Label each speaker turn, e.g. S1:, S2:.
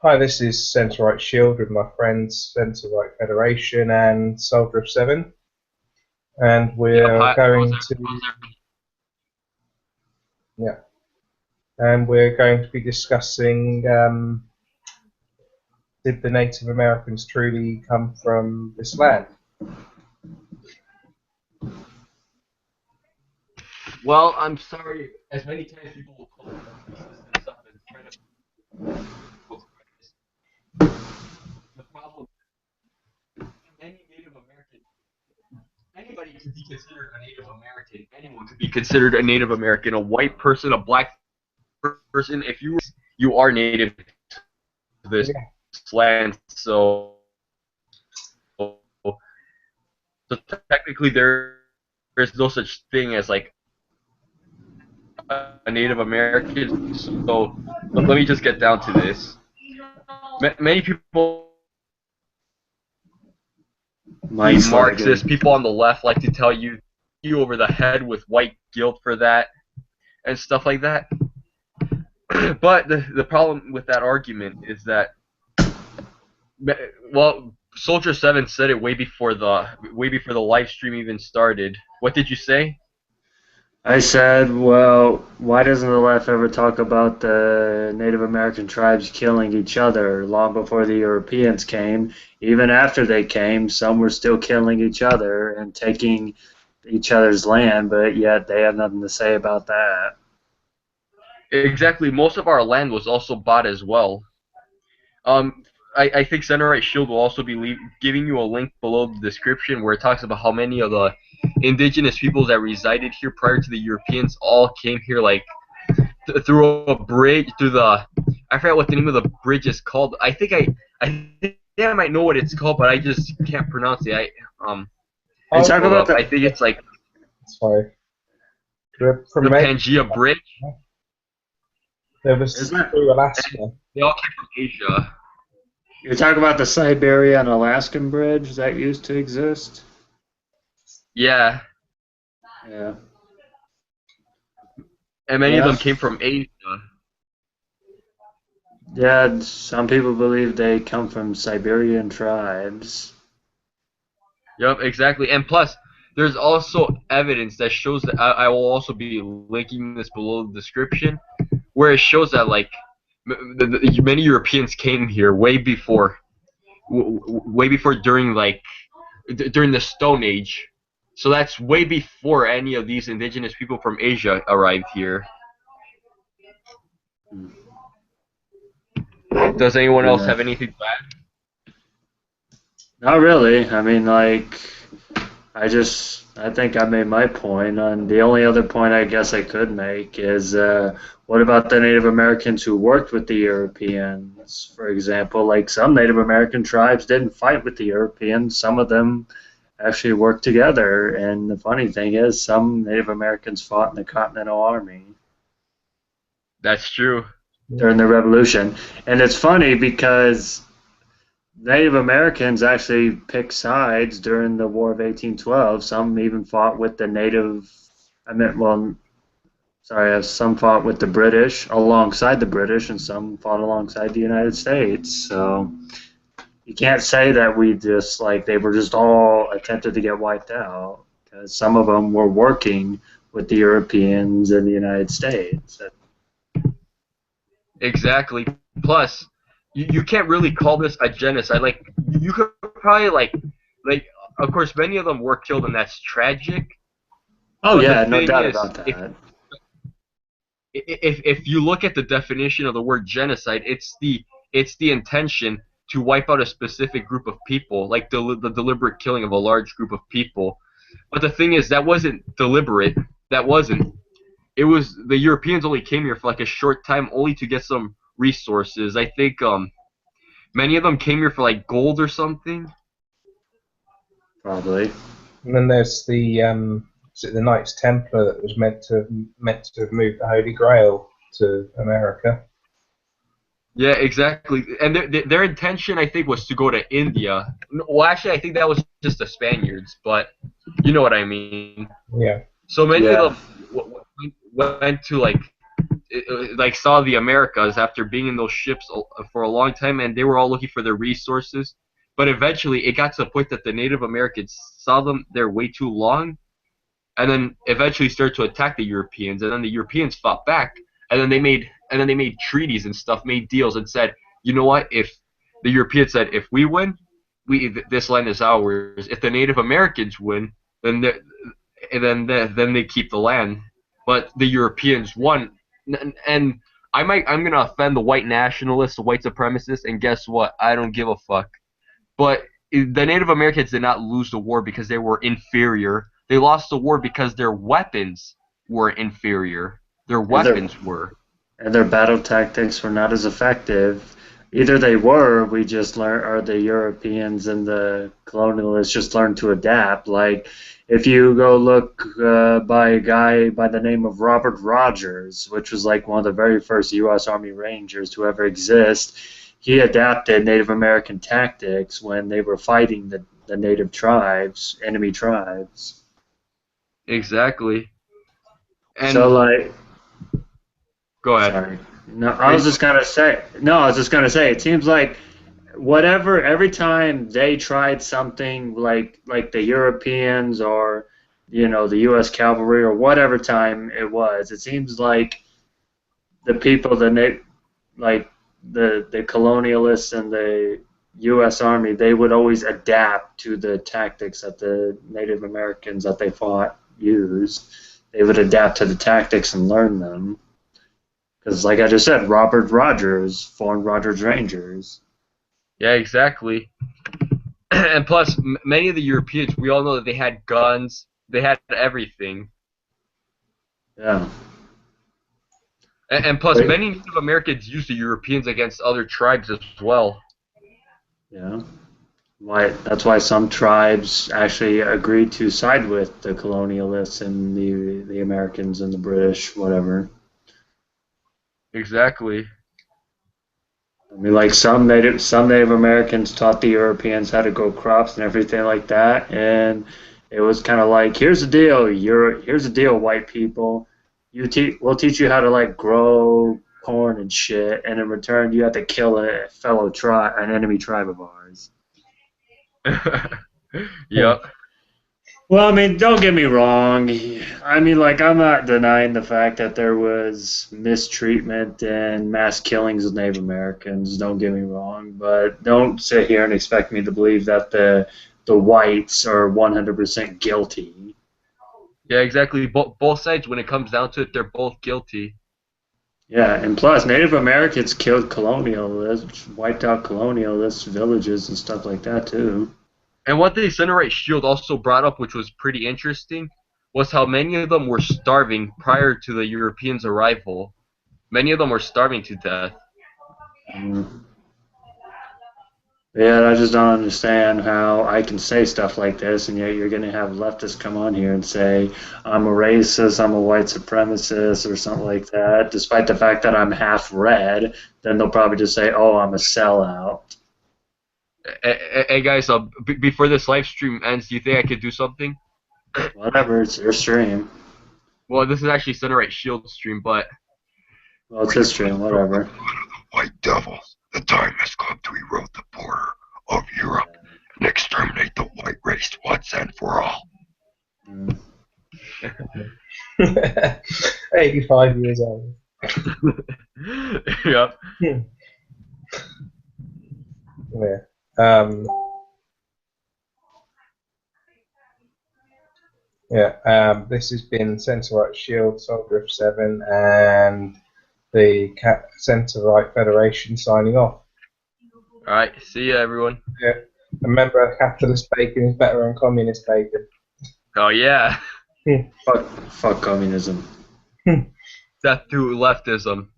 S1: Hi, this is Centre Right Shield with my friends Centre Right Federation and Soldier of Seven, and
S2: Yep.
S1: we're
S2: Hi.
S1: going to yeah, and we're going to be discussing did the Native Americans truly come from this land?
S2: Well, I'm sorry. As many times people will call leftists and stuff and try to the problem. Any Native American, anybody could be considered a Native American. Anyone could be considered a Native American. A white person, a black person. If you are native to this
S1: Yeah,
S2: land, so technically there's no such thing as like a Native American. So let me just get down to this. Many people
S3: Mine's
S2: Marxist
S3: lagging.
S2: people on the left like to tell you over the head with white guilt for that and stuff like that. But the problem with that argument is that, well, Soldier 7 said it way before the live stream even started. What did you say?
S3: I said, well, why doesn't the left ever talk about the Native American tribes killing each other long before the Europeans came? Even after they came, some were still killing each other and taking each other's land, but yet they have nothing to say about that.
S2: Exactly. Most of our land was also bought as well. Um, I think Center Right Shield will also be giving you a link below the description where it talks about how many of the indigenous peoples that resided here prior to the Europeans all came here like through a bridge through the I forget what the name of the bridge is called. I think I might know what it's called, but I just can't pronounce it.
S3: They
S1: oh,
S3: talk
S2: Hold
S3: about
S2: up.
S3: the
S2: I think it's like
S1: sorry.
S2: the
S1: From
S2: Pangea Bridge.
S1: there was
S3: isn't it?
S1: through Alaska.
S2: They all came from Asia.
S3: You're talking about the Siberia and Alaskan bridge that used to exist?
S2: Yeah,
S3: Yeah.
S2: and many of
S3: Yeah.
S2: them came from Asia.
S3: Yeah, some people believe they come from Siberian tribes.
S2: Yep, exactly. And plus, there's also evidence that shows that I will also be linking this below the description, where it shows that like many Europeans came here way before during like during the Stone Age. So that's way before any of these indigenous people from Asia arrived here. Does anyone else
S3: Yeah.
S2: have anything to add?
S3: Not really. I mean, like, I think I made my point. And the only other point I guess I could make is what about the Native Americans who worked with the Europeans? For example, like some Native American tribes didn't fight with the Europeans, some of them actually worked together. And the funny thing is, some Native Americans fought in the Continental Army
S2: That's true.
S3: during the Revolution. And it's funny because Native Americans actually picked sides during the War of 1812. Some even fought with the native, I meant, well, sorry, some fought with the British alongside the British, and some fought alongside the United States. So you can't say that we just, like, they were just all attempted to get wiped out, because some of them were working with the Europeans and the United States.
S2: Exactly. Plus, you can't really call this a genocide. Like you could probably like of course many of them were killed and that's tragic.
S3: Oh,
S2: But the
S3: yeah, no
S2: thing
S3: doubt
S2: is,
S3: about that.
S2: if you look at the definition of the word genocide, it's the intention to wipe out a specific group of people, like the deliberate killing of a large group of people. But the thing is, that wasn't deliberate. That wasn't. It was the Europeans only came here for like a short time, only to get some resources. I think many of them came here for like gold or something.
S3: Probably.
S1: And then there's the is it the Knights Templar that was meant to have moved the Holy Grail to America.
S2: Yeah, exactly. And their intention, I think, was to go to India. Well, actually, I think that was just the Spaniards, but you know what I mean.
S1: Yeah.
S2: So many of
S3: Yeah.
S2: them went to like like saw the Americas after being in those ships for a long time, and they were all looking for their resources. But eventually, it got to the point that the Native Americans saw them there way too long, and then eventually started to attack the Europeans, and then the Europeans fought back, and then they made treaties and stuff, made deals, and said, you know what? If the Europeans said, if we win, this land is ours. If the Native Americans win, then they keep the land. But the Europeans won, and I'm gonna offend the white nationalists, the white supremacists, and guess what? I don't give a fuck. But the Native Americans did not lose the war because they were inferior. They lost the war because their weapons were inferior. Their weapons were.
S3: And their battle tactics were not as effective. Either they were, we just learned, or the Europeans and the colonialists just learned to adapt. Like, if you go look by a guy by the name of Robert Rogers, which was like one of the very first U.S. Army Rangers to ever exist, he adapted Native American tactics when they were fighting the native tribes, enemy tribes.
S2: Exactly. And
S3: so, like,
S2: go ahead.
S3: Sorry. No, I was just gonna say. It seems like every time they tried something like the Europeans or the U.S. cavalry or whatever time it was, it seems like the people the colonialists and the U.S. Army, they would always adapt to the tactics that the Native Americans that they fought used. They would adapt to the tactics and learn them. Because, like I just said, Robert Rogers formed Rogers Rangers.
S2: Yeah, exactly. And plus, many of the Europeans, we all know that they had guns, they had everything.
S3: Yeah.
S2: And plus, many Native Americans used the Europeans against other tribes as well.
S3: Yeah. That's why some tribes actually agreed to side with the colonialists and the Americans and the British, whatever.
S2: Exactly.
S3: I mean, like some Native Americans taught the Europeans how to grow crops and everything like that, and it was kind of like, here's the deal, white people, we'll teach you how to like grow corn and shit, and in return you have to kill an enemy tribe of ours.
S2: Yep.
S3: Well, I mean, don't get me wrong. I mean, like, I'm not denying the fact that there was mistreatment and mass killings of Native Americans. Don't get me wrong, but don't sit here and expect me to believe that the whites are 100% guilty.
S2: Yeah, exactly. Both sides, when it comes down to it, they're both guilty.
S3: Yeah, and plus, Native Americans killed colonialists, wiped out colonialist villages and stuff like that too.
S2: And what the Center Right Shield also brought up, which was pretty interesting, was how many of them were starving prior to the Europeans' arrival. Many of them were starving to death.
S3: Yeah, I just don't understand how I can say stuff like this, and yet you're going to have leftists come on here and say, I'm a racist, I'm a white supremacist, or something like that, despite the fact that I'm half red. Then they'll probably just say, oh, I'm a sellout.
S2: Hey guys, before this live stream ends, do you think I could do something?
S3: Whatever, it's your stream.
S2: Well, this is actually Center Right Shield stream, but...
S3: Well, it's his stream, whatever.
S4: White devils, the time has come to erode the border of Europe and exterminate the white race once and for all.
S1: 85 years old.
S2: Yep.
S1: Yeah. This has been Centre Right Shield, Soldier 7, and the Centre Right Federation signing off.
S2: Alright, see ya, everyone.
S1: Yeah. Remember, capitalist bacon is better than communist bacon.
S2: Oh, yeah.
S3: Fuck communism.
S2: Death to leftism.